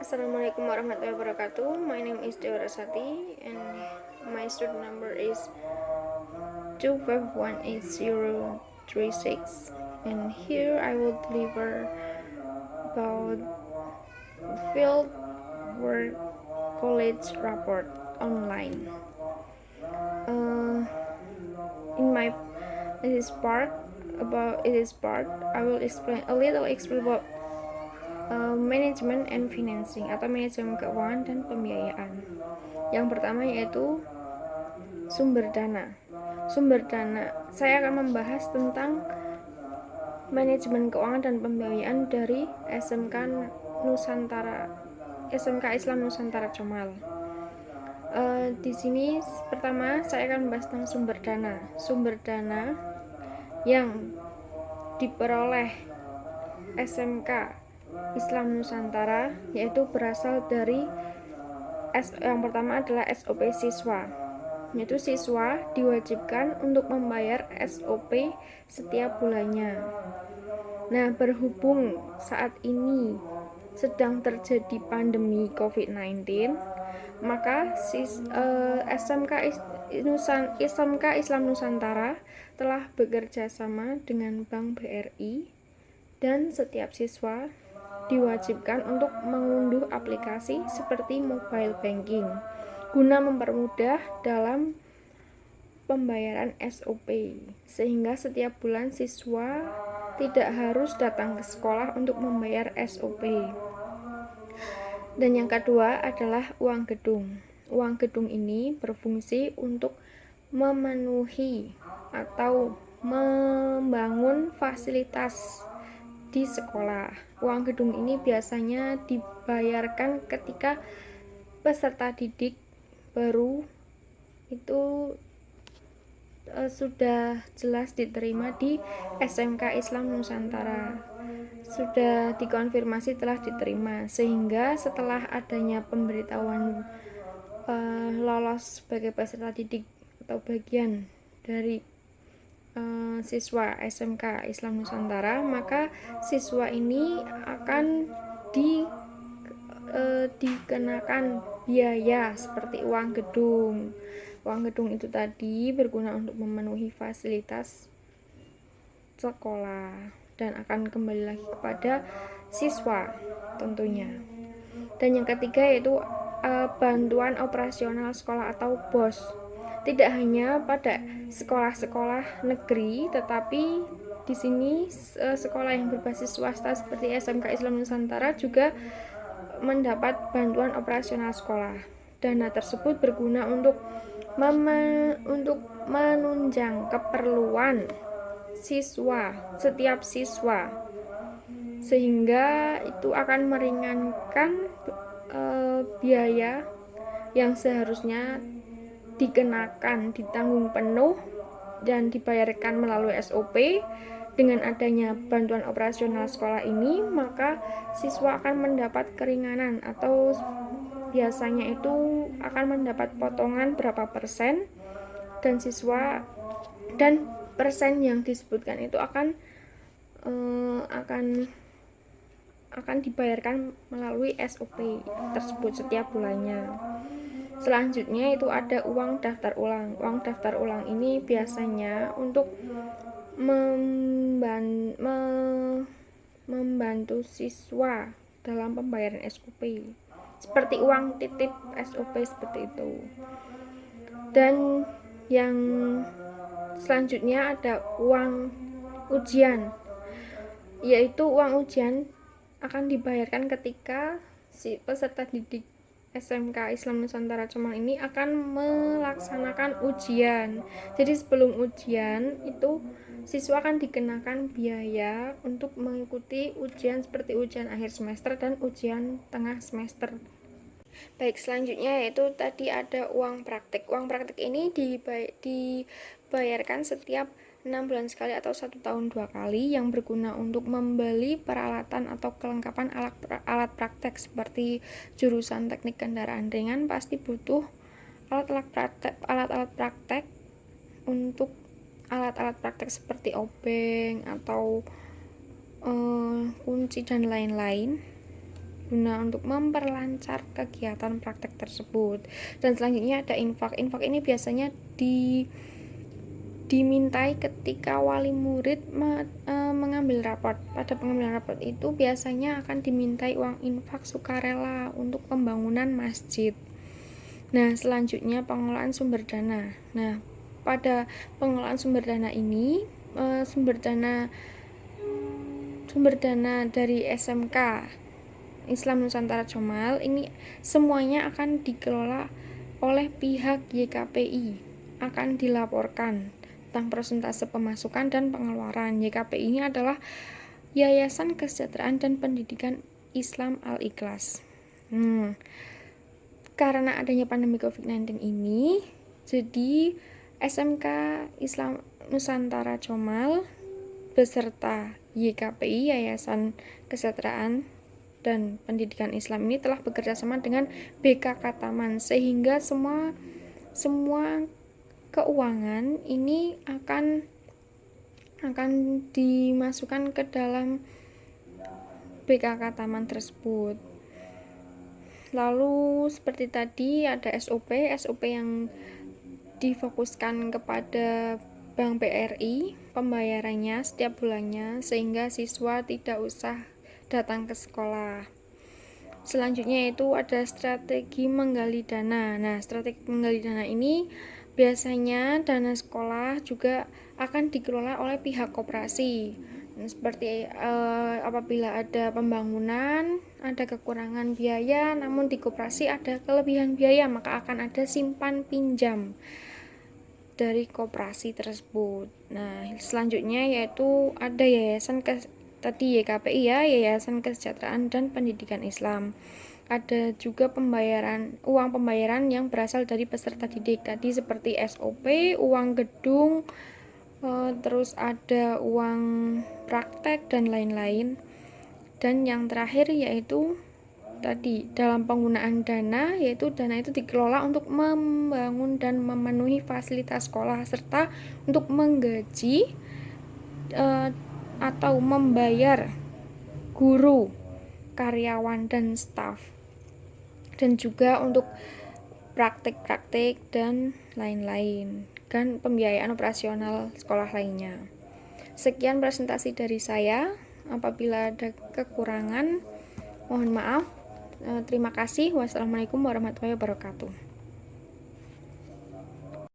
Assalamualaikum warahmatullahi wabarakatuh. My name is Deora Sati and my student number is 2518036, and here I will deliver about field work college report online. In my this part I will explain about manajemen and financing atau manajemen keuangan dan pembiayaan. Yang pertama yaitu sumber dana. Saya akan membahas tentang manajemen keuangan dan pembiayaan dari SMK Islam Nusantara Comal. Di sini pertama saya akan membahas tentang sumber dana yang diperoleh SMK Islam Nusantara yaitu berasal dari yang pertama adalah SOP siswa, yaitu siswa diwajibkan untuk membayar SOP setiap bulannya. Nah, berhubung saat ini sedang terjadi pandemi COVID-19, maka SMK Islam Nusantara telah bekerja sama dengan Bank BRI dan setiap siswa diwajibkan untuk mengunduh aplikasi seperti mobile banking guna mempermudah dalam pembayaran SOP, sehingga setiap bulan siswa tidak harus datang ke sekolah untuk membayar SOP. Dan yang kedua adalah uang gedung. Uang gedung ini berfungsi untuk memenuhi atau membangun fasilitas di sekolah. Uang gedung ini biasanya dibayarkan ketika peserta didik baru itu sudah jelas diterima di SMK Islam Nusantara, sudah dikonfirmasi telah diterima, sehingga setelah adanya pemberitahuan lolos sebagai peserta didik atau bagian dari siswa SMK Islam Nusantara, maka siswa ini akan dikenakan biaya seperti uang gedung. Uang gedung itu tadi berguna untuk memenuhi fasilitas sekolah dan akan kembali lagi kepada siswa tentunya. Dan yang ketiga yaitu bantuan operasional sekolah atau BOS. Tidak hanya pada sekolah-sekolah negeri, tetapi di sini sekolah yang berbasis swasta seperti SMK Islam Nusantara juga mendapat bantuan operasional sekolah. Dana tersebut berguna untuk menunjang keperluan setiap siswa, sehingga itu akan meringankan biaya yang seharusnya ditanggung penuh dan dibayarkan melalui SOP. Dengan adanya bantuan operasional sekolah ini, maka siswa akan mendapat keringanan atau biasanya itu akan mendapat potongan berapa persen, dan persen yang disebutkan itu akan dibayarkan melalui SOP tersebut setiap bulannya. Selanjutnya itu ada uang daftar ulang. Uang daftar ulang ini biasanya untuk membantu siswa dalam pembayaran SOP, seperti uang titip SOP seperti itu. Dan yang selanjutnya ada uang ujian, yaitu uang ujian akan dibayarkan ketika si peserta didik SMK Islam Nusantara Comal ini akan melaksanakan ujian. Jadi sebelum ujian itu siswa akan dikenakan biaya untuk mengikuti ujian seperti ujian akhir semester dan ujian tengah semester. Baik, selanjutnya yaitu tadi ada uang praktek. Uang praktek ini dibayarkan setiap 6 bulan sekali atau 1 tahun 2 kali, yang berguna untuk membeli peralatan atau kelengkapan alat praktek. Seperti jurusan teknik kendaraan ringan pasti butuh alat-alat praktek untuk alat-alat praktek seperti obeng atau kunci dan lain-lain guna untuk memperlancar kegiatan praktek tersebut. Dan selanjutnya ada infak. Infak ini biasanya dimintai ketika wali murid mengambil raport. Pada pengambilan raport itu biasanya akan dimintai uang infak sukarela untuk pembangunan masjid. Nah, selanjutnya pengelolaan sumber dana. Nah, pada pengelolaan sumber dana ini, sumber dana dari SMK Islam Nusantara Comal ini semuanya akan dikelola oleh pihak YKPI, akan dilaporkan tentang persentase pemasukan dan pengeluaran. YKPI ini adalah Yayasan Kesejahteraan dan Pendidikan Islam Al-Ikhlas. Karena adanya pandemi COVID-19 ini, jadi SMK Islam Nusantara Comal beserta YKPI, Yayasan Kesejahteraan dan Pendidikan Islam ini telah bekerja sama dengan BKK Taman, sehingga semua keuangan ini akan dimasukkan ke dalam BKK Taman tersebut. Lalu seperti tadi ada SOP yang difokuskan kepada Bank BRI, pembayarannya setiap bulannya sehingga siswa tidak usah datang ke sekolah. Selanjutnya itu ada strategi menggali dana. Nah, strategi menggali dana ini biasanya dana sekolah juga akan dikelola oleh pihak koperasi. Seperti apabila ada pembangunan, ada kekurangan biaya, namun di koperasi ada kelebihan biaya, maka akan ada simpan pinjam dari koperasi tersebut. Nah, selanjutnya yaitu ada tadi YKPI ya, Yayasan Kesejahteraan dan Pendidikan Islam. Ada juga uang pembayaran yang berasal dari peserta didik tadi seperti SOP, uang gedung, terus ada uang praktek dan lain-lain. Dan yang terakhir yaitu tadi dalam penggunaan dana, yaitu dana itu dikelola untuk membangun dan memenuhi fasilitas sekolah serta untuk menggaji atau membayar guru, karyawan dan staf, dan juga untuk praktik-praktik dan lain-lain, dan pembiayaan operasional sekolah lainnya. Sekian presentasi dari saya. Apabila ada kekurangan, mohon maaf. Terima kasih. Wassalamualaikum warahmatullahi wabarakatuh.